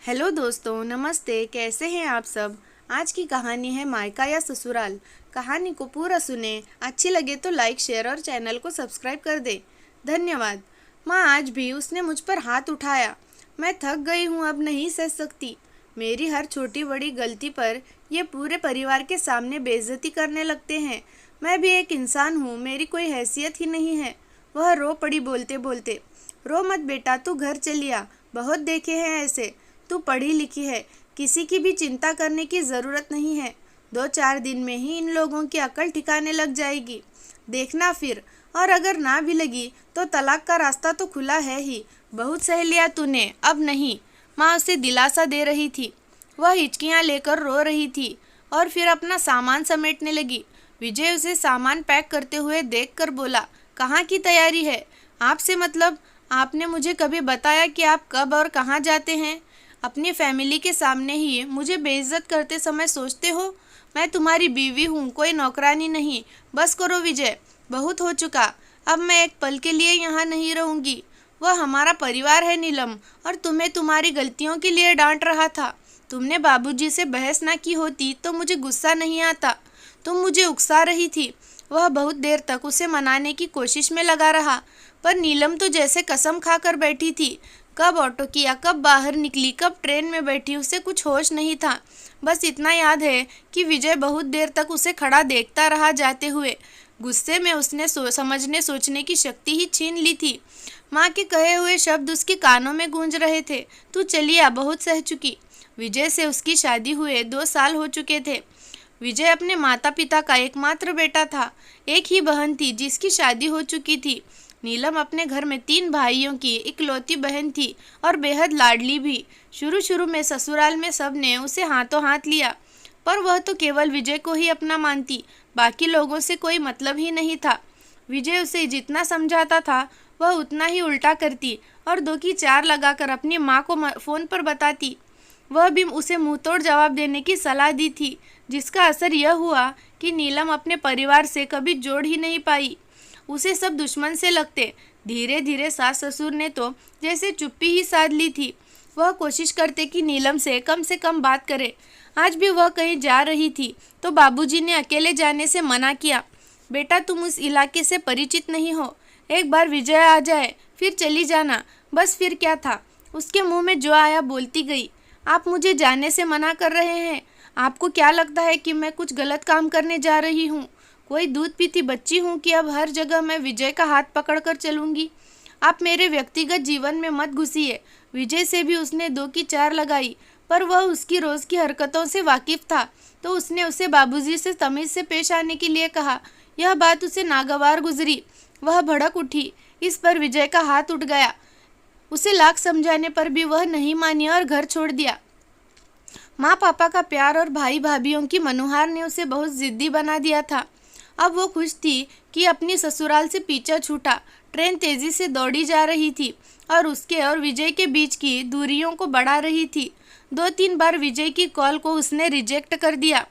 Hello दोस्तों, नमस्ते। कैसे हैं आप सब। आज की कहानी है मायका या ससुराल। कहानी को पूरा सुने। अच्छी लगे तो लाइक, शेयर और चैनल को सब्सक्राइब कर दे। धन्यवाद। माँ, आज भी उसने मुझ पर हाथ उठाया। मैं थक गई हूँ, अब नहीं सह सकती। मेरी हर छोटी बड़ी गलती पर ये पूरे परिवार के सामने बेइज्जती करने लगते हैं। मैं भी एक इंसान हूँ, मेरी कोई हैसियत ही नहीं है। वह रो पड़ी बोलते बोलते। रो मत बेटा, तू घर चली आ। बहुत देखे हैं ऐसे। तू पढ़ी लिखी है, किसी की भी चिंता करने की ज़रूरत नहीं है। 2-4 दिन में ही इन लोगों की अकल ठिकाने लग जाएगी। देखना फिर। और अगर ना भी लगी तो तलाक का रास्ता तो खुला है ही। बहुत सह लिया तूने, अब नहीं। माँ उसे दिलासा दे रही थी। वह हिचकियाँ लेकर रो रही थी और फिर अपना सामान समेटने लगी। विजय उसे सामान पैक करते हुए देखकर बोला, कहाँ की तैयारी है? आपसे मतलब? आपने मुझे कभी बताया कि आप कब और कहाँ जाते हैं? अपनी फैमिली के सामने ही मुझे बेइज्जत करते समय सोचते हो? मैं तुम्हारी बीवी हूँ, कोई नौकरानी नहीं। बस करो विजय, बहुत हो चुका। अब मैं एक पल के लिए यहाँ नहीं रहूँगी। वह हमारा परिवार है नीलम, और तुम्हें तुम्हारी गलतियों के लिए डांट रहा था। तुमने बाबूजी से बहस ना की होती तो मुझे गुस्सा नहीं आता। तुम मुझे उकसा रही थी। वह बहुत देर तक उसे मनाने की कोशिश में लगा रहा, पर नीलम तो जैसे कसम खाकर बैठी थी। कब ऑटो किया, कब बाहर निकली, कब ट्रेन में बैठी, उसे कुछ होश नहीं था। बस इतना याद है कि विजय बहुत देर तक उसे खड़ा देखता रहा जाते हुए। गुस्से में उसने समझने सोचने की शक्ति ही छीन ली थी। माँ के कहे हुए शब्द उसके कानों में गूंज रहे थे। तू चलिए, बहुत सह चुकी। विजय से उसकी शादी हुए 2 साल हो चुके थे। विजय अपने माता पिता का एकमात्र बेटा था। एक ही बहन थी जिसकी शादी हो चुकी थी। नीलम अपने घर में 3 भाइयों की इकलौती बहन थी और बेहद लाडली भी। शुरू शुरू में ससुराल में सब ने उसे हाथों हाथ लिया, पर वह तो केवल विजय को ही अपना मानती। बाकी लोगों से कोई मतलब ही नहीं था। विजय उसे जितना समझाता था वह उतना ही उल्टा करती और 2 की 4 लगाकर अपनी माँ को फ़ोन पर बताती। वह भी उसे मुंहतोड़ जवाब देने की सलाह दी थी, जिसका असर यह हुआ कि नीलम अपने परिवार से कभी जोड़ ही नहीं पाई। उसे सब दुश्मन से लगते। धीरे धीरे सास ससुर ने तो जैसे चुप्पी ही साध ली थी। वह कोशिश करते कि नीलम से कम बात करे। आज भी वह कहीं जा रही थी तो बाबूजी ने अकेले जाने से मना किया। बेटा, तुम उस इलाके से परिचित नहीं हो। एक बार विजय आ जाए फिर चली जाना। बस फिर क्या था, उसके मुंह में जो आया बोलती गई। आप मुझे जाने से मना कर रहे हैं। आपको क्या लगता है कि मैं कुछ गलत काम करने जा रही हूँ? कोई दूध पीती बच्ची हूँ कि अब हर जगह मैं विजय का हाथ पकड़कर चलूंगी? आप मेरे व्यक्तिगत जीवन में मत घुसिए। विजय से भी उसने 2 की 4 लगाई, पर वह उसकी रोज़ की हरकतों से वाकिफ था, तो उसने उसे बाबूजी से तमीज़ से पेश आने के लिए कहा। यह बात उसे नागवार गुजरी। वह भड़क उठी। इस पर विजय का हाथ उठ गया। उसे लाख समझाने पर भी वह नहीं मानी और घर छोड़ दिया। माँ पापा का प्यार और भाई भाभीियों की मनुहार ने उसे बहुत ज़िद्दी बना दिया था। अब वो खुश थी कि अपनी ससुराल से पीछा छूटा। ट्रेन तेज़ी से दौड़ी जा रही थी और उसके और विजय के बीच की दूरियों को बढ़ा रही थी। 2-3 बार विजय की कॉल को उसने रिजेक्ट कर दिया,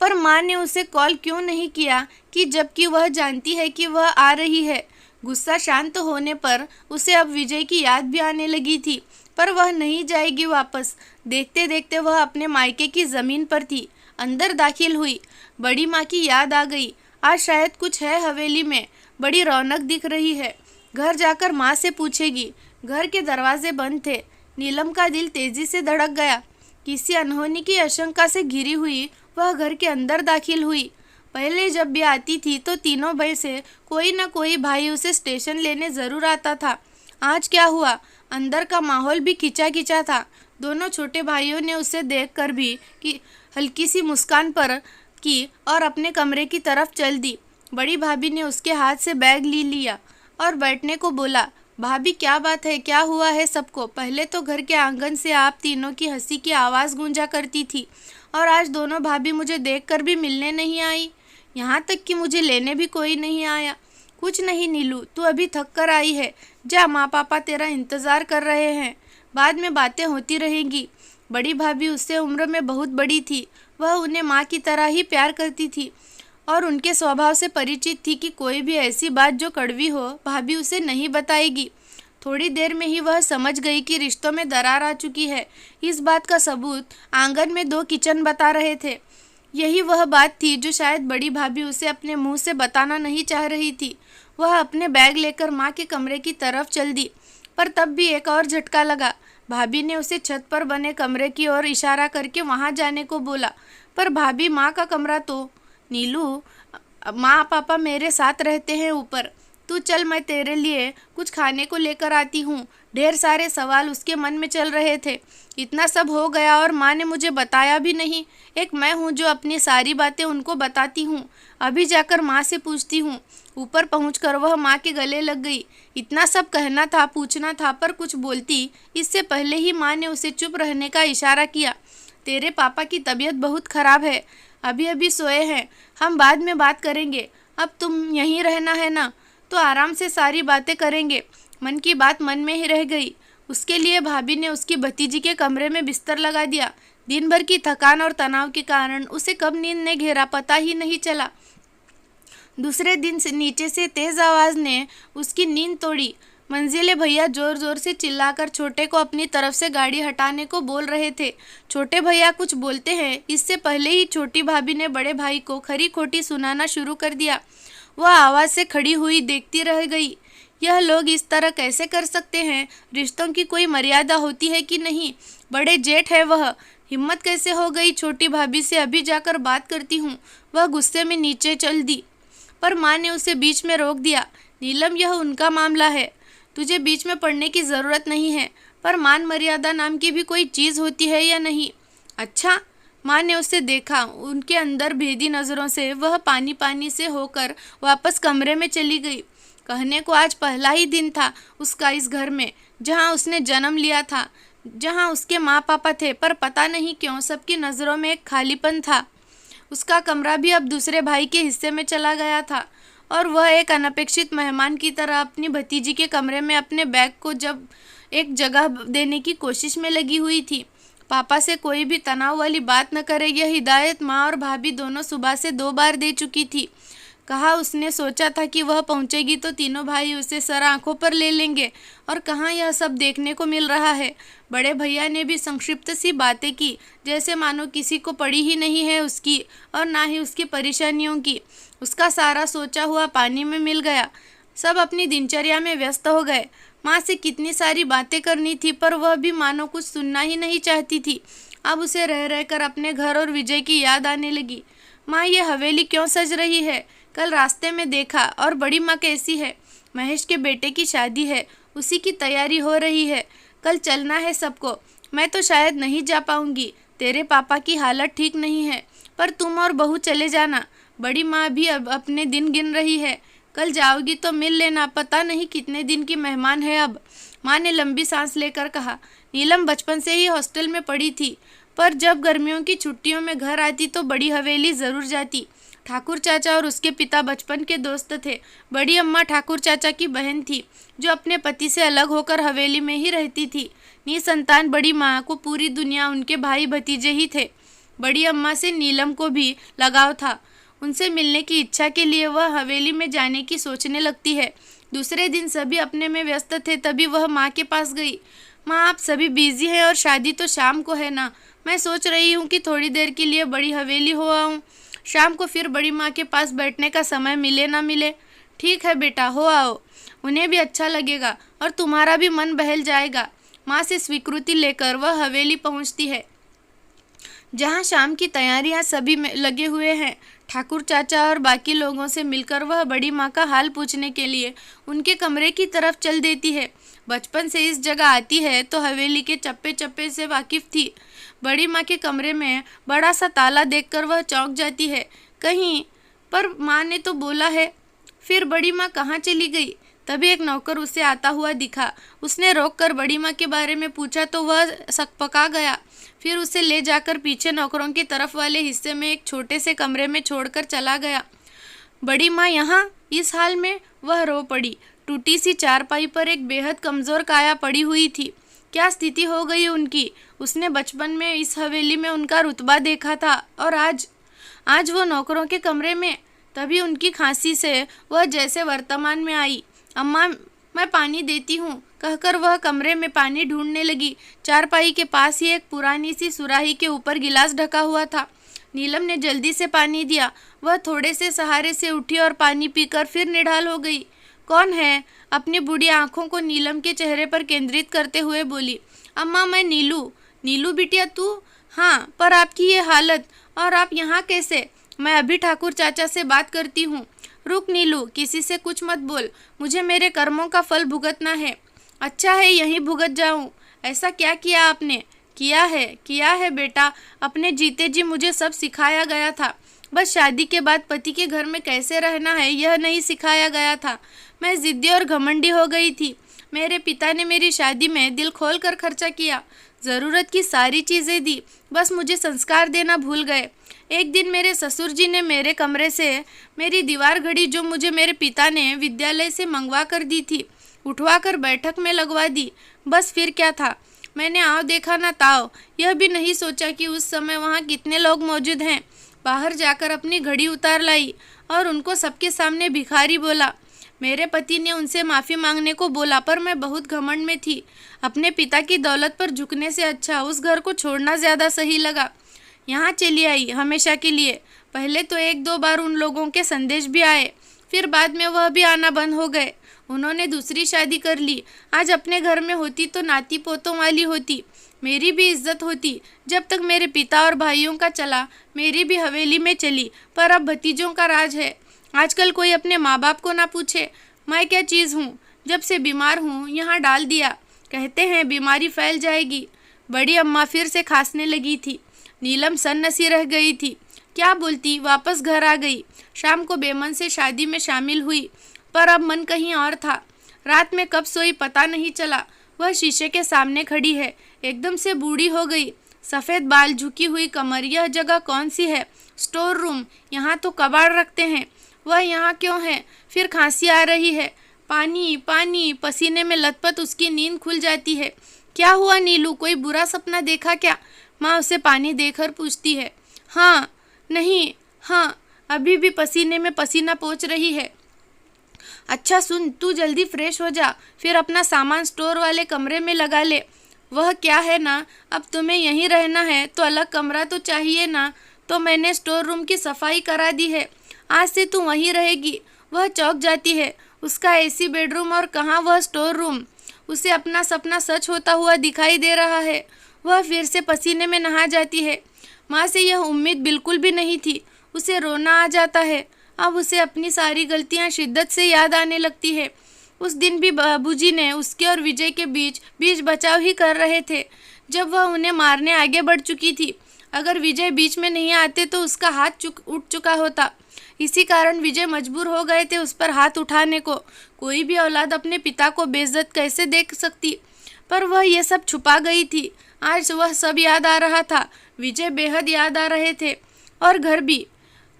पर माँ ने उसे कॉल क्यों नहीं किया कि जबकि वह जानती है कि वह आ रही है। गुस्सा शांत होने पर उसे अब विजय की याद भी आने लगी थी, पर वह नहीं जाएगी वापस। देखते देखते वह अपने मायके की ज़मीन पर थी। अंदर दाखिल हुई। बड़ी माँ की याद आ गई। आज शायद कुछ है हवेली में, बड़ी रौनक दिख रही है। घर जाकर माँ से पूछेगी। घर के दरवाजे बंद थे। नीलम का दिल तेजी से धड़क गया। किसी अनहोनी की आशंका से घिरी हुई वह घर के अंदर दाखिल हुई। पहले जब भी आती थी तो तीनों भाई से कोई न कोई भाई उसे स्टेशन लेने ज़रूर आता था। आज क्या हुआ? अंदर का माहौल भी खिंचा खिंचा था। दोनों छोटे भाइयों ने उसे देखकर भी कि हल्की सी मुस्कान पर की और अपने कमरे की तरफ चल दी। बड़ी भाभी ने उसके हाथ से बैग लिया और बैठने को बोला। भाभी, क्या बात है, क्या हुआ है सबको? पहले तो घर के आंगन से आप तीनों की हंसी की आवाज़ गूंजा करती थी, और आज दोनों भाभी मुझे देखकर भी मिलने नहीं आई। यहाँ तक कि मुझे लेने भी कोई नहीं आया। कुछ नहीं नीलू, तू अभी थक कर आई है। जा, माँ पापा तेरा इंतज़ार कर रहे हैं। बाद में बातें होती रहेंगी। बड़ी भाभी उससे उम्र में बहुत बड़ी थी। वह उन्हें माँ की तरह ही प्यार करती थी और उनके स्वभाव से परिचित थी कि कोई भी ऐसी बात जो कड़वी हो भाभी उसे नहीं बताएगी। थोड़ी देर में ही वह समझ गई कि रिश्तों में दरार आ चुकी है। इस बात का सबूत आंगन में 2 किचन बता रहे थे। यही वह बात थी जो शायद बड़ी भाभी उसे अपने मुंह से बताना नहीं चाह रही थी। वह अपने बैग लेकर माँ के कमरे की तरफ चल दी, पर तब भी एक और झटका लगा। भाभी ने उसे छत पर बने कमरे की ओर इशारा करके वहां जाने को बोला, पर भाभी माँ का कमरा तो। नीलू, माँ पापा मेरे साथ रहते हैं ऊपर, तू चल, मैं तेरे लिए कुछ खाने को लेकर आती हूँ। ढेर सारे सवाल उसके मन में चल रहे थे। इतना सब हो गया और माँ ने मुझे बताया भी नहीं। एक मैं हूँ जो अपनी सारी बातें उनको बताती हूँ। अभी जाकर माँ से पूछती हूँ। ऊपर पहुंचकर वह माँ के गले लग गई। इतना सब कहना था, पूछना था, पर कुछ बोलती इससे पहले ही माँ ने उसे चुप रहने का इशारा किया। तेरे पापा की तबीयत बहुत खराब है, अभी अभी सोए हैं, हम बाद में बात करेंगे। अब तुम यहीं रहना है ना, तो आराम से सारी बातें करेंगे। मन की बात मन में ही रह गई। उसके लिए भाभी ने उसकी भतीजी के कमरे में बिस्तर लगा दिया। दिन भर की थकान और तनाव के कारण उसे कब नींद ने घेरा पता ही नहीं चला। दूसरे दिन से नीचे से तेज आवाज ने उसकी नींद तोड़ी। मंजिले भैया जोर जोर से चिल्लाकर छोटे को अपनी तरफ से गाड़ी हटाने को बोल रहे थे। छोटे भैया कुछ बोलते हैं इससे पहले ही छोटी भाभी ने बड़े भाई को खरी खोटी सुनाना शुरू कर दिया। वह आवाज से खड़ी हुई देखती रह गई। यह लोग इस तरह कैसे कर सकते हैं? रिश्तों की कोई मर्यादा होती है कि नहीं? बड़े जेठ है वह, हिम्मत कैसे हो गई छोटी भाभी से अभी जाकर बात करती हूँ। वह गुस्से में नीचे चल दी, पर माँ ने उसे बीच में रोक दिया। नीलम, यह उनका मामला है, तुझे बीच में पड़ने की ज़रूरत नहीं है। पर मान मर्यादा नाम की भी कोई चीज़ होती है या नहीं? अच्छा। माँ ने उसे देखा। उनके अंदर भेदी नज़रों से वह पानी पानी से होकर वापस कमरे में चली गई। कहने को आज पहला ही दिन था उसका इस घर में, जहाँ उसने जन्म लिया था, जहाँ उसके माँ पापा थे, पर पता नहीं क्यों सबकी नज़रों में एक खालीपन था। उसका कमरा भी अब दूसरे भाई के हिस्से में चला गया था और वह एक अनपेक्षित मेहमान की तरह अपनी भतीजी के कमरे में अपने बैग को जब एक जगह देने की कोशिश में लगी हुई थी। पापा से कोई भी तनाव वाली बात न करे, यह हिदायत माँ और भाभी दोनों सुबह से 2 बार दे चुकी थी। कहा उसने सोचा था कि वह पहुंचेगी तो तीनों भाई उसे सर आंखों पर ले लेंगे, और कहाँ यह सब देखने को मिल रहा है। बड़े भैया ने भी संक्षिप्त सी बातें की, जैसे मानो किसी को पड़ी ही नहीं है उसकी और ना ही उसकी परेशानियों की। उसका सारा सोचा हुआ पानी में मिल गया। सब अपनी दिनचर्या में व्यस्त हो गए। माँ से कितनी सारी बातें करनी थी, पर वह भी मानो कुछ सुनना ही नहीं चाहती थी। अब उसे रह रहकर अपने घर और विजय की याद आने लगी। माँ, ये हवेली क्यों सज रही है? कल रास्ते में देखा। और बड़ी माँ कैसी है? महेश के बेटे की शादी है, उसी की तैयारी हो रही है। कल चलना है सबको। मैं तो शायद नहीं जा पाऊंगी, तेरे पापा की हालत ठीक नहीं है, पर तुम और बहू चले जाना। बड़ी माँ भी अब अपने दिन गिन रही है। कल जाओगी तो मिल लेना, पता नहीं कितने दिन की मेहमान है अब। माँ ने लंबी सांस लेकर कहा। नीलम बचपन से ही हॉस्टल में पढ़ी थी, पर जब गर्मियों की छुट्टियों में घर आती तो बड़ी हवेली ज़रूर जाती। ठाकुर चाचा और उसके पिता बचपन के दोस्त थे। बड़ी अम्मा ठाकुर चाचा की बहन थी, जो अपने पति से अलग होकर हवेली में ही रहती थी। निसंतान बड़ी माँ को पूरी दुनिया उनके भाई भतीजे ही थे। बड़ी अम्मा से नीलम को भी लगाव था। उनसे मिलने की इच्छा के लिए वह हवेली में जाने की सोचने लगती है। दूसरे दिन सभी अपने में व्यस्त थे, तभी वह माँ के पास गई। माँ, आप सभी बिजी हैं और शादी तो शाम को है ना। मैं सोच रही हूँ कि थोड़ी देर के लिए बड़ी हवेली हो आऊँ, शाम को फिर बड़ी माँ के पास बैठने का समय मिले ना मिले। ठीक है बेटा, हो आओ, उन्हें भी अच्छा लगेगा और तुम्हारा भी मन बहल जाएगा। माँ से स्वीकृति लेकर वह हवेली पहुँचती है, जहाँ शाम की तैयारियाँ सभी में लगे हुए हैं। ठाकुर चाचा और बाकी लोगों से मिलकर वह बड़ी माँ का हाल पूछने के लिए उनके कमरे की तरफ चल देती है। बचपन से इस जगह आती है तो हवेली के चप्पे चप्पे से वाकिफ थी। बड़ी माँ के कमरे में बड़ा सा ताला देखकर वह चौंक जाती है। कहीं पर माँ ने तो बोला है। फिर बड़ी माँ कहाँ चली गई? तभी एक नौकर उसे आता हुआ दिखा। उसने रोककर बड़ी माँ के बारे में पूछा तो वह सकपका गया। फिर उसे ले जाकर पीछे नौकरों की तरफ वाले हिस्से में एक छोटे से कमरे में छोड़कर चला गया। बड़ी माँ यहाँ इस हाल में? वह रो पड़ी। टूटी सी चारपाई पर एक बेहद कमज़ोर काया पड़ी हुई थी। क्या स्थिति हो गई उनकी? उसने बचपन में इस हवेली में उनका रुतबा देखा था और आज वो नौकरों के कमरे में। तभी उनकी खांसी से वह जैसे वर्तमान में आई। अम्मा, मैं पानी देती हूँ, कहकर वह कमरे में पानी ढूंढने लगी। चारपाई के पास ही एक पुरानी सी सुराही के ऊपर गिलास ढका हुआ था। नीलम ने जल्दी से पानी दिया। वह थोड़े से सहारे से उठी और पानी पीकर फिर निढाल हो गई। कौन है? अपनी बूढ़ी आंखों को नीलम के चेहरे पर केंद्रित करते हुए बोली। अम्मा, मैं नीलू। नीलू बिटिया तू? हाँ, पर आपकी ये हालत, और आप यहाँ कैसे? मैं अभी ठाकुर चाचा से बात करती हूँ। रुक नीलू, किसी से कुछ मत बोल, मुझे मेरे कर्मों का फल भुगतना है। अच्छा है, यहीं भुगत जाऊँ। ऐसा क्या किया आपने? किया है बेटा, अपने जीते जी मुझे सब सिखाया गया था। बस शादी के बाद पति के घर में कैसे रहना है यह नहीं सिखाया गया था। मैं जिद्दी और घमंडी हो गई थी। मेरे पिता ने मेरी शादी में दिल खोल कर खर्चा किया, ज़रूरत की सारी चीज़ें दी, बस मुझे संस्कार देना भूल गए। एक दिन मेरे ससुर जी ने मेरे कमरे से मेरी दीवार घड़ी, जो मुझे मेरे पिता ने विद्यालय से मंगवा कर दी थी, उठवा कर बैठक में लगवा दी। बस फिर क्या था, मैंने आओ देखा ना ताओ, यह भी नहीं सोचा कि उस समय वहाँ कितने लोग मौजूद हैं। बाहर जाकर अपनी घड़ी उतार लाई और उनको सबके सामने भिखारी बोला। मेरे पति ने उनसे माफ़ी मांगने को बोला, पर मैं बहुत घमंड में थी। अपने पिता की दौलत पर झुकने से अच्छा उस घर को छोड़ना ज़्यादा सही लगा। यहाँ चली आई हमेशा के लिए। पहले तो एक दो बार उन लोगों के संदेश भी आए, फिर बाद में वह भी आना बंद हो गए। उन्होंने दूसरी शादी कर ली। आज अपने घर में होती तो नाती पोतों वाली होती, मेरी भी इज्जत होती। जब तक मेरे पिता और भाइयों का चला, मेरी भी हवेली में चली, पर अब भतीजों का राज है। आजकल कोई अपने माँ बाप को ना पूछे मैं क्या चीज़ हूँ। जब से बीमार हूँ यहाँ डाल दिया, कहते हैं बीमारी फैल जाएगी। बड़ी अम्मा फिर से खांसने लगी थी। नीलम सन्नसी रह गई थी, क्या बोलती। वापस घर आ गई। शाम को बेमन से शादी में शामिल हुई, पर अब मन कहीं और था। रात में कब सोई पता नहीं चला। वह शीशे के सामने खड़ी है, एकदम से बूढ़ी हो गई। सफ़ेद बाल, झुकी हुई कमर। यह जगह कौन सी है? Store room. यहाँ तो कबाड़ रखते हैं। वह यहाँ क्यों है? फिर खांसी आ रही है। पानी पानी, पसीने में लथपथ उसकी नींद खुल जाती है। क्या हुआ नीलू, कोई बुरा सपना देखा क्या? माँ उसे पानी देकर पूछती है। हाँ, नहीं, हाँ, अभी भी पसीने में पसीना पोंछ रही है। अच्छा सुन, तू जल्दी फ्रेश हो जा, फिर अपना सामान स्टोर वाले कमरे में लगा ले। वह क्या है ना, अब तुम्हें यहीं रहना है तो अलग कमरा तो चाहिए ना, तो मैंने स्टोर रूम की सफाई करा दी है। आज से तू वहीं रहेगी। वह चौंक जाती है। उसका एसी बेडरूम और कहाँ वह स्टोर रूम। उसे अपना सपना सच होता हुआ दिखाई दे रहा है। वह फिर से पसीने में नहा जाती है। माँ से यह उम्मीद बिल्कुल भी नहीं थी। उसे रोना आ जाता है। अब उसे अपनी सारी गलतियाँ शिद्दत से याद आने लगती है। उस दिन भी बाबूजी ने उसके और विजय के बीच बचाव ही कर रहे थे, जब वह उन्हें मारने आगे बढ़ चुकी थी। अगर विजय बीच में नहीं आते तो उसका हाथ उठ चुका होता। इसी कारण विजय मजबूर हो गए थे उस पर हाथ उठाने को। कोई भी औलाद अपने पिता को बेइज्जत कैसे देख सकती, पर वह ये सब छुपा गई थी। आज वह सब याद आ रहा था। विजय बेहद याद आ रहे थे, और घर भी।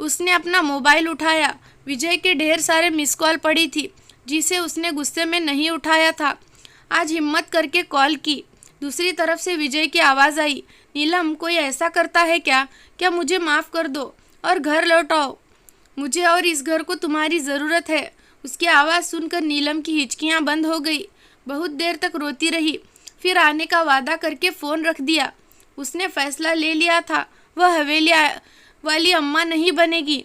उसने अपना मोबाइल उठाया। विजय के ढेर सारे मिस कॉल पड़ी थी, जिसे उसने गुस्से में नहीं उठाया था। आज हिम्मत करके कॉल की। दूसरी तरफ से विजय की आवाज़ आई। नीलम, कोई ऐसा करता है क्या? क्या मुझे माफ़ कर दो और घर लौटाओ। मुझे और इस घर को तुम्हारी ज़रूरत है। उसकी आवाज़ सुनकर नीलम की हिचकियाँ बंद हो गई। बहुत देर तक रोती रही, फिर आने का वादा करके फ़ोन रख दिया। उसने फैसला ले लिया था, वह हवेली वाली अम्मा नहीं बनेगी।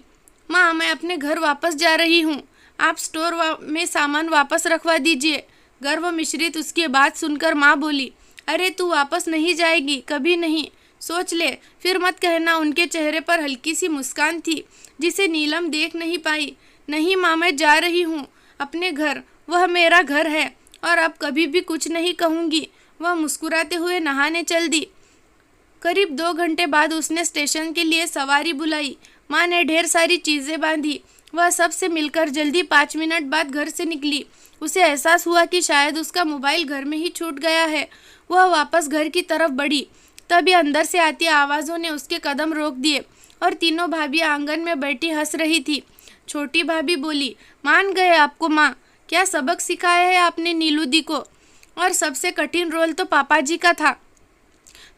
माँ, मैं अपने घर वापस जा रही हूँ। आप स्टोर में सामान वापस रखवा दीजिए। गर्व मिश्रित उसकी बात सुनकर माँ बोली, अरे तू वापस नहीं जाएगी, कभी नहीं। सोच ले, फिर मत कहना। उनके चेहरे पर हल्की सी मुस्कान थी, जिसे नीलम देख नहीं पाई। नहीं माँ, मैं जा रही हूँ अपने घर। वह मेरा घर है और अब कभी भी कुछ नहीं कहूँगी। वह मुस्कुराते हुए नहाने चल दी। करीब 2 घंटे बाद उसने स्टेशन के लिए सवारी बुलाई। माँ ने ढेर सारी चीज़ें बांधी। वह सबसे मिलकर जल्दी 5 मिनट बाद घर से निकली। उसे एहसास हुआ कि शायद उसका मोबाइल घर में ही छूट गया है। वह वापस घर की तरफ बढ़ी, तभी अंदर से आती आवाज़ों ने उसके कदम रोक दिए, और तीनों भाभी आंगन में बैठी हंस रही थी। छोटी भाभी बोली, मान गए आपको माँ, क्या सबक सिखाया है आपने नीलू दी को। और सबसे कठिन रोल तो पापा जी का था।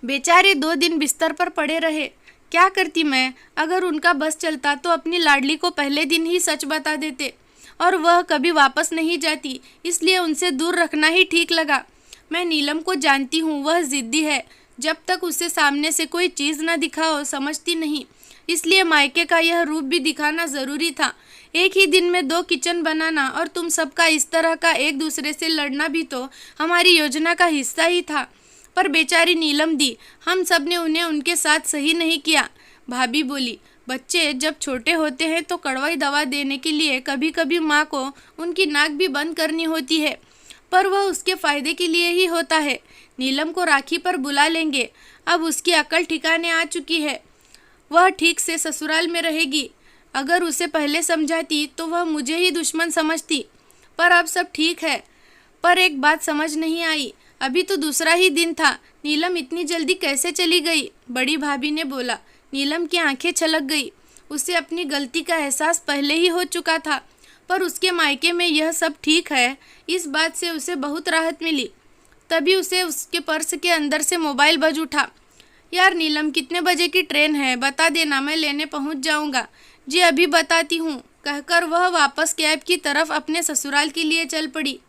बेचारे 2 दिन बिस्तर पर पड़े रहे। क्या करती मैं? अगर उनका बस चलता तो अपनी लाडली को पहले दिन ही सच बता देते। और वह कभी वापस नहीं जाती, इसलिए उनसे दूर रखना ही ठीक लगा। मैं नीलम को जानती हूँ, वह ज़िद्दी है। जब तक उसे सामने से कोई चीज़ न दिखाओ समझती नहीं, इसलिए मायके का यह रूप भी दिखाना ज़रूरी था। एक ही दिन में 2 किचन बनाना और तुम सबका इस तरह का एक दूसरे से लड़ना भी तो हमारी योजना का हिस्सा ही था। पर बेचारी नीलम दी, हम सब ने उन्हें उनके साथ सही नहीं किया। भाभी बोली, बच्चे जब छोटे होते हैं तो कड़वाई दवा देने के लिए कभी कभी माँ को उनकी नाक भी बंद करनी होती है, पर वह उसके फ़ायदे के लिए ही होता है। नीलम को राखी पर बुला लेंगे, अब उसकी अकल ठिकाने आ चुकी है। वह ठीक से ससुराल में रहेगी। अगर उसे पहले समझाती तो वह मुझे ही दुश्मन समझती, पर अब सब ठीक है। पर एक बात समझ नहीं आई, अभी तो दूसरा ही दिन था, नीलम इतनी जल्दी कैसे चली गई? बड़ी भाभी ने बोला। नीलम की आंखें छलक गई। उसे अपनी गलती का एहसास पहले ही हो चुका था, पर उसके मायके में यह सब ठीक है, इस बात से उसे बहुत राहत मिली। तभी उसे उसके पर्स के अंदर से मोबाइल बज उठा। यार नीलम, कितने बजे की ट्रेन है? बता देना, मैं लेने पहुंच जाऊंगा। जी अभी बताती हूँ, कहकर वह वापस कैब की तरफ अपने ससुराल के लिए चल पड़ी।